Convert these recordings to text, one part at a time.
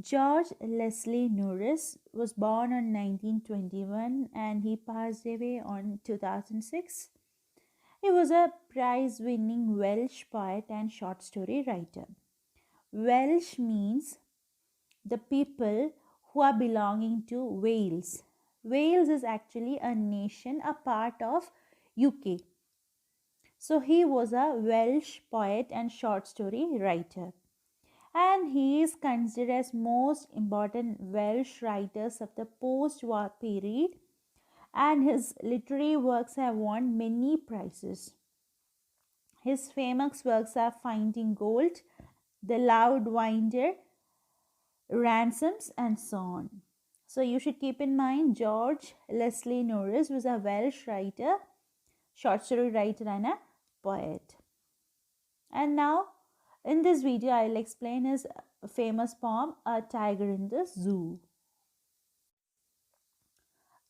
George Leslie Norris was born on 1921 and he passed away on 2006. He was a prize-winning Welsh poet and short story writer. Welsh means the people who are belonging to Wales. Wales is actually a nation, a part of UK. So he was a Welsh poet and short story writer. And he is considered as most important Welsh writers of the post-war period, and his literary works have won many prizes. His famous works are Finding Gold, The Loud Winder, Ransoms, and so on. So you should keep in mind George Leslie Norris was a Welsh writer, short story writer, and a poet. And now in this video I'll explain his famous poem, A Tiger in the Zoo.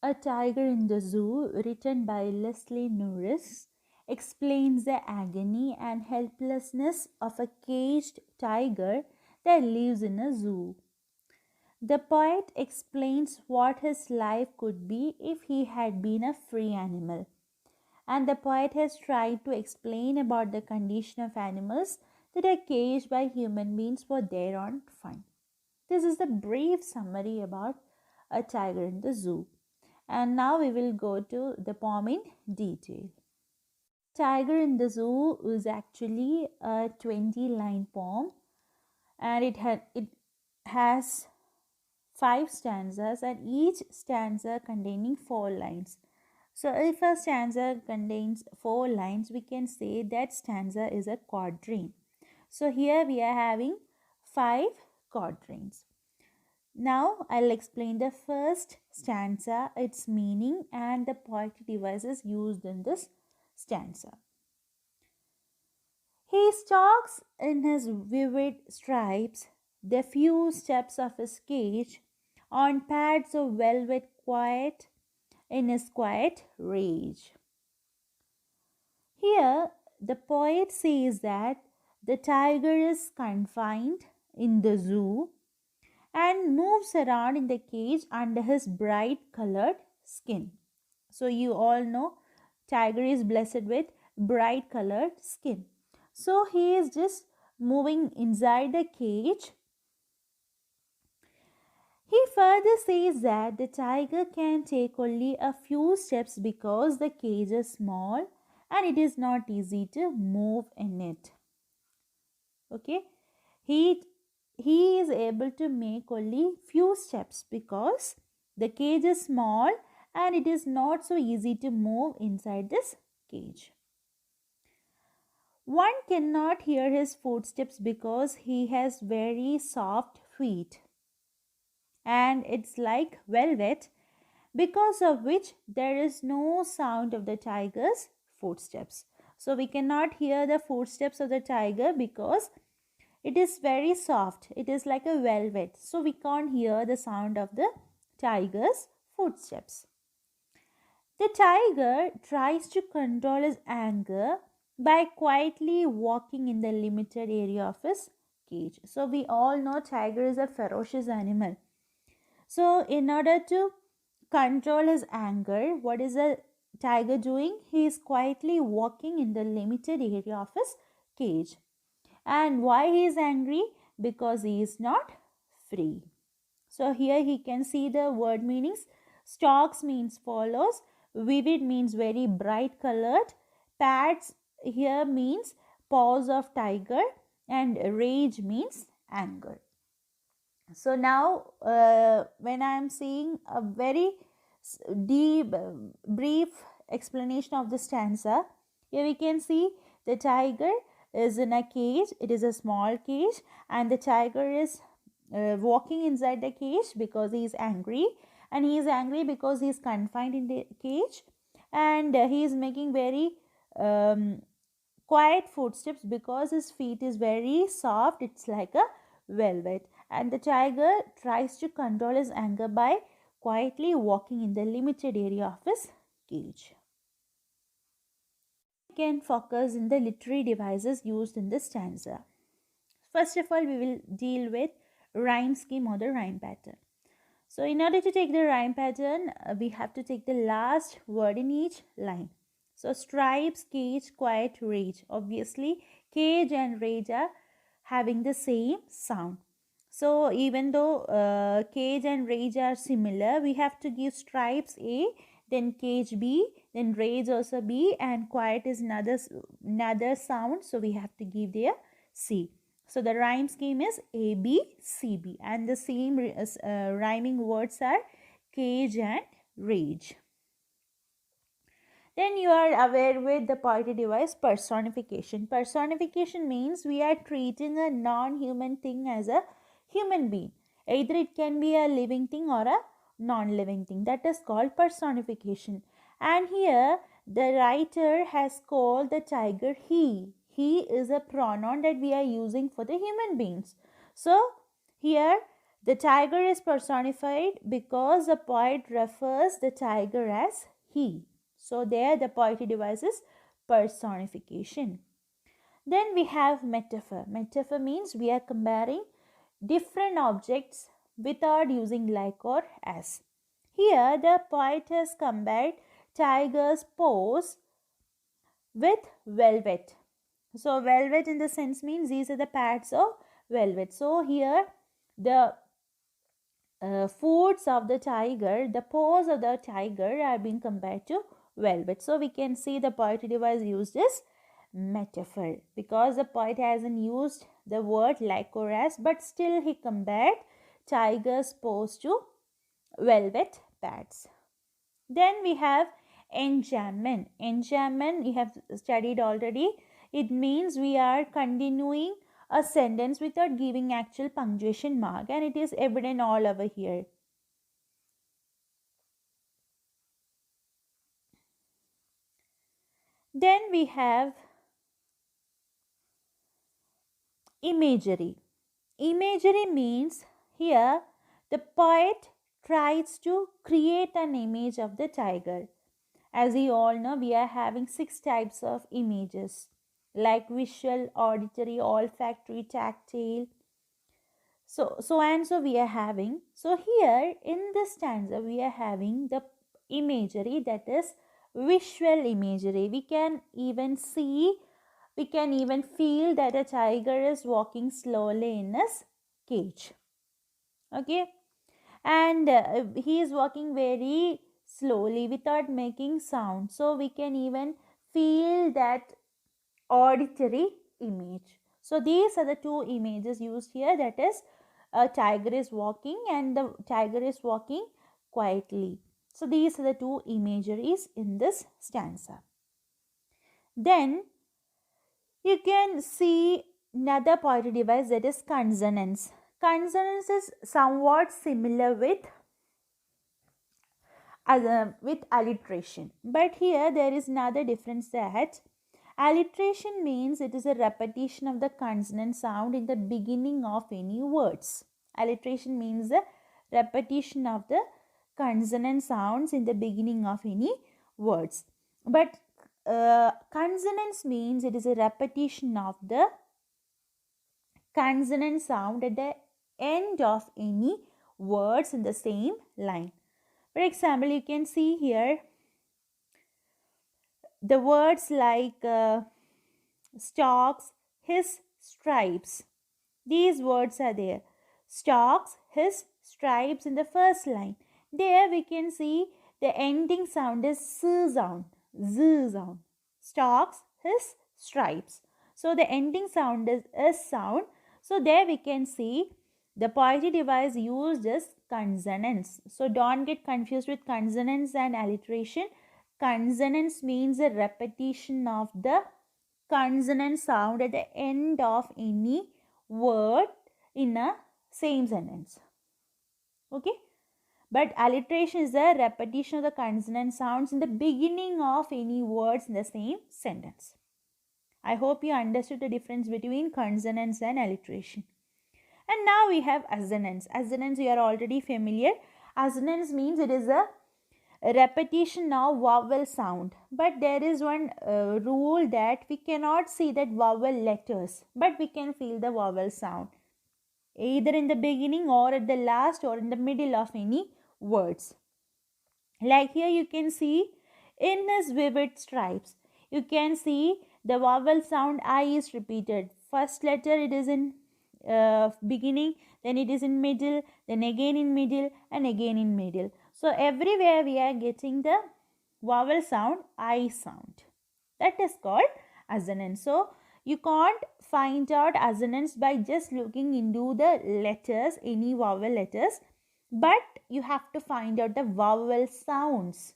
A Tiger in the Zoo, written by Leslie Norris, explains the agony and helplessness of a caged tiger that lives in a zoo. The poet explains what his life could be if he had been a free animal. And the poet has tried to explain about the condition of animals that are caged by human beings for their own fun. This is the brief summary about A Tiger in the Zoo. And now we will go to the poem in detail. Tiger in the Zoo is actually a 20-line poem, and it has 5 stanzas, and each stanza containing 4 lines. So if a stanza contains 4 lines, we can say that stanza is a quatrain. So here we are having 5 quatrains. Now I'll explain the first stanza, its meaning, and the poetic devices used in this stanza. He stalks in his vivid stripes the few steps of his cage on pads of velvet quiet in his quiet rage. Here the poet says that the tiger is confined in the zoo and moves around in the cage under his bright colored skin. So you all know tiger is blessed with bright colored skin. So he is just moving inside the cage. He further says that the tiger can take only a few steps because the cage is small and it is not easy to move in it. Okay, he is able to make only few steps because the cage is small and it is not so easy to move inside this cage. One cannot hear his footsteps because he has very soft feet and it's like velvet, because of which there is no sound of the tiger's footsteps. So we cannot hear the footsteps of the tiger because it is very soft. It is like a velvet. So we can't hear the sound of the tiger's footsteps. The tiger tries to control his anger by quietly walking in the limited area of his cage. So we all know tiger is a ferocious animal. So in order to control his anger, what is the tiger doing? He is quietly walking in the limited area of his cage. And why he is angry? Because he is not free. So here he can see the word meanings. Stalks means follows. Vivid means very bright colored. Pads here means paws of tiger. And rage means anger. So now when I am seeing a very deep, brief explanation of the stanza, here we can see the tiger is in a cage. It is a small cage and the tiger is walking inside the cage because he is angry, and he is angry because he is confined in the cage, and he is making very quiet footsteps because his feet is very soft. It's like a velvet, and the tiger tries to control his anger by quietly walking in the limited area of his cage. We can focus in the literary devices used in this stanza. First of all, we will deal with rhyme scheme or the rhyme pattern. So in order to take the rhyme pattern, we have to take the last word in each line. So stripes, cage, quiet, rage. Obviously, cage and rage are having the same sound. So even though cage and rage are similar, we have to give stripes A, then cage B, then rage also B, and quiet is another sound. So we have to give there C. So the rhyme scheme is A, B, C, B, and the same rhyming words are cage and rage. Then you are aware with the poetic device personification. Personification means we are treating a non-human thing as a human being. Either it can be a living thing or a non-living thing. That is called personification. And here the writer has called the tiger he. He is a pronoun that we are using for the human beings. So here the tiger is personified because the poet refers the tiger as he. So there the poetic device is personification. Then we have metaphor. Metaphor means we are comparing different objects without using like or as. Here the poet has compared tiger's paws with velvet. So velvet in the sense means these are the pads of velvet. So here the foods of the tiger, the paws of the tiger are being compared to velvet. So we can see the poetic device used as metaphor because the poet hasn't used the word like or as, but still he compared tiger's paws to velvet pads. Then we have enjambment. Enjambment you have studied already. It means we are continuing a sentence without giving actual punctuation mark, and it is evident all over here. Then we have imagery. Imagery means here the poet tries to create an image of the tiger. As you all know, we are having 6 types of images like visual, auditory, olfactory, tactile. So we are having. So here in this stanza we are having the imagery, that is visual imagery. We can even see, we can even feel that a tiger is walking slowly in his cage. Okay, and he is walking very slowly without making sound. So we can even feel that auditory image. So these are the 2 images used here, that is a tiger is walking and the tiger is walking quietly. So these are the 2 imageries in this stanza. Then you can see another poetic device, that is consonance. Consonance is somewhat similar with alliteration, but here there is another difference, that alliteration means it is a repetition of the consonant sound in the beginning of any words. Alliteration means the repetition of the consonant sounds in the beginning of any words. But consonance means it is a repetition of the consonant sound at the end of any words in the same line. For example, you can see here the words like stalks, his, stripes. These words are there. Stalks, his, stripes in the first line. There we can see the ending sound is s sound, z sound. Stalks, his, stripes. So the ending sound is s sound. So there we can see the poetic device used is consonants. So don't get confused with consonants and alliteration. Consonants means a repetition of the consonant sound at the end of any word in a same sentence. Okay. But alliteration is the repetition of the consonant sounds in the beginning of any words in the same sentence. I hope you understood the difference between consonants and alliteration. And now we have assonance. Assonance you are already familiar. Assonance means it is a repetition of vowel sound. But there is one rule that we cannot see that vowel letters, but we can feel the vowel sound. either in the beginning or at the last or in the middle of any words. Like here you can see in his vivid stripes. You can see the vowel sound I is repeated. First letter it is in beginning, then it is in middle, then again in middle and again in middle. So everywhere we are getting the vowel sound I sound. That is called assonance. So you can't find out assonance by just looking into the letters, any vowel letters, but you have to find out the vowel sounds.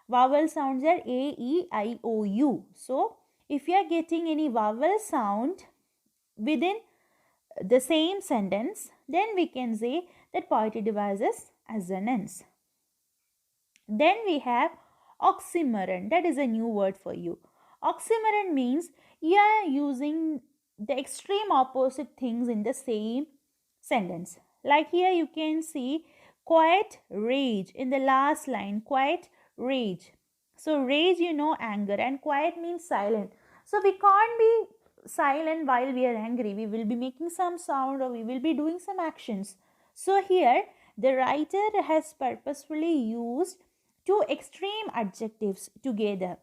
Vowel sounds are A, E, I, O, U. So if you are getting any vowel sound within the same sentence, then we can say that poetic device is assonance. Then we have oxymoron. That is a new word for you. Oxymoron means you are using the extreme opposite things in the same sentence. Like here you can see quiet rage in the last line. Quiet rage. So rage, you know, anger, and quiet means silent. So we can't be silent while we are angry. We will be making some sound or we will be doing some actions. So here the writer has purposefully used two extreme adjectives together.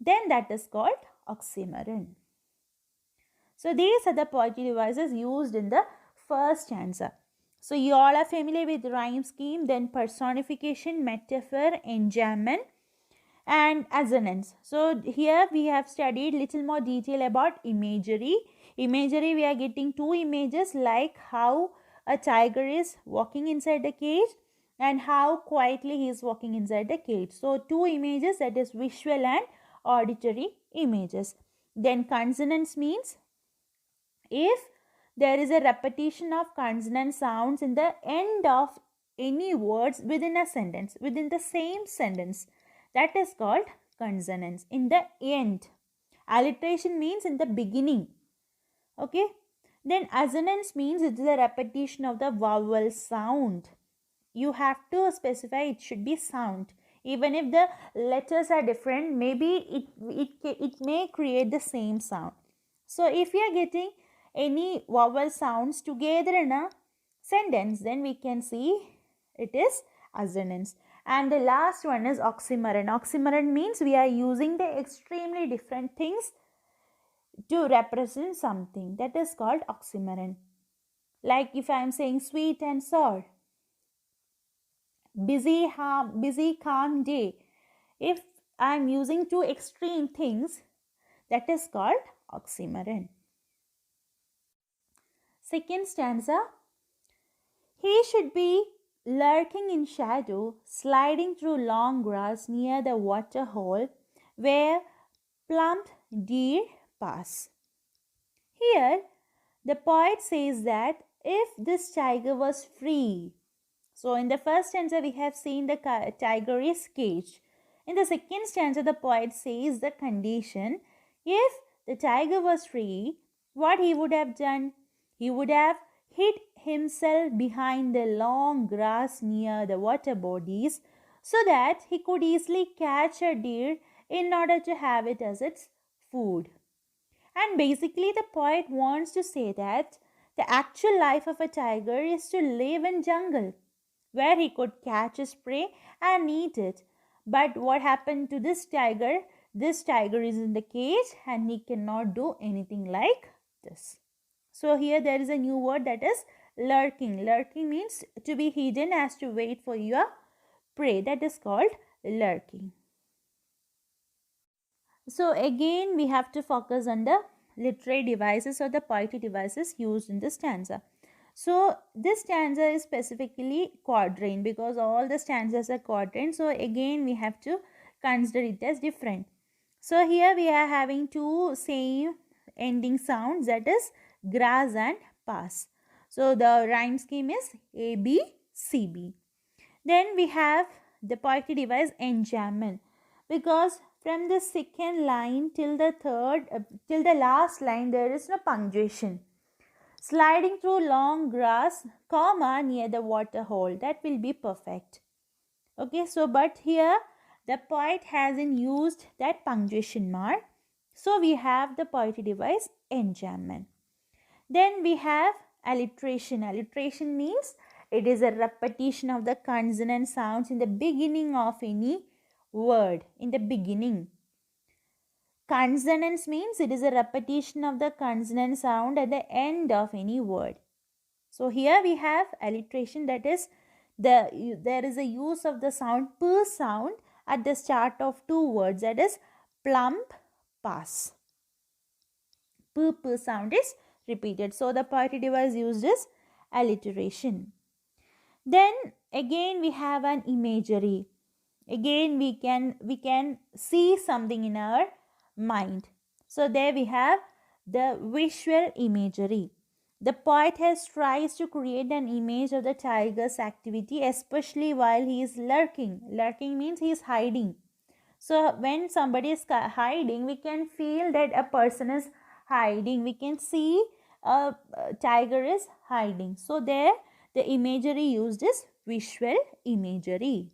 Then that is called oxymoron. So these are the poetic devices used in the first stanza. So you all are familiar with rhyme scheme, then personification, metaphor, enjambment, and assonance. So here we have studied little more detail about imagery. Imagery, we are getting two images, like how a tiger is walking inside the cage and how quietly he is walking inside the cage. So two images, that is visual and auditory images. Then consonants means if there is a repetition of consonant sounds in the end of any words within a sentence, within the same sentence, that is called consonants. In the end. Alliteration means in the beginning. Okay. Then assonance means it is a repetition of the vowel sound. You have to specify it should be sound. Even if the letters are different, maybe it may create the same sound. So if we are getting any vowel sounds together in a sentence, then we can see it is assonance. And the last one is oxymoron. Oxymoron means we are using the extremely different things to represent something. That is called oxymoron. Like if I am saying sweet and sour, busy, calm day. If I am using two extreme things, that is called oxymoron. Second stanza. He should be lurking in shadow, sliding through long grass near the water hole where plump deer pass. Here, the poet says that if this tiger was free. So, in the first stanza, we have seen the tiger is caged. In the second stanza, the poet says the condition. If the tiger was free, what he would have done? He would have hid himself behind the long grass near the water bodies so that he could easily catch a deer in order to have it as its food. And basically the poet wants to say that the actual life of a tiger is to live in jungle where he could catch his prey and eat it. But what happened to this tiger? This tiger is in the cage and he cannot do anything like this. So here there is a new word, that is lurking. Lurking means to be hidden as to wait for your prey. That is called lurking. So again we have to focus on the literary devices or the poetic devices used in this stanza. So this stanza is specifically quatrain because all the stanzas are quatrain. So again we have to consider it as different. So here we are having two same ending sounds, that is grass and pass. So the rhyme scheme is A, B, C, B. Then we have the poetic device enjambment, because from the second line till the last line there is no punctuation. Sliding through long grass, comma, near the water hole. That will be perfect. Okay, so but here the poet hasn't used that punctuation mark. So we have the poetic device enjambment. Then we have alliteration. Alliteration means it is a repetition of the consonant sounds in the beginning of any word. In the beginning. Consonants means it is a repetition of the consonant sound at the end of any word. So here we have alliteration, that is there is a use of the sound p sound at the start of two words, that is plump, pass. P sound is repeated. So the poetic device used is alliteration. Then again we have an imagery. Again we can see something in our mind. So there we have the visual imagery. The poet has tries to create an image of the tiger's activity, especially while he is lurking. Lurking means he is hiding. So when somebody is hiding, we can feel that a person is hiding. We can see a tiger is hiding. So there the imagery used is visual imagery.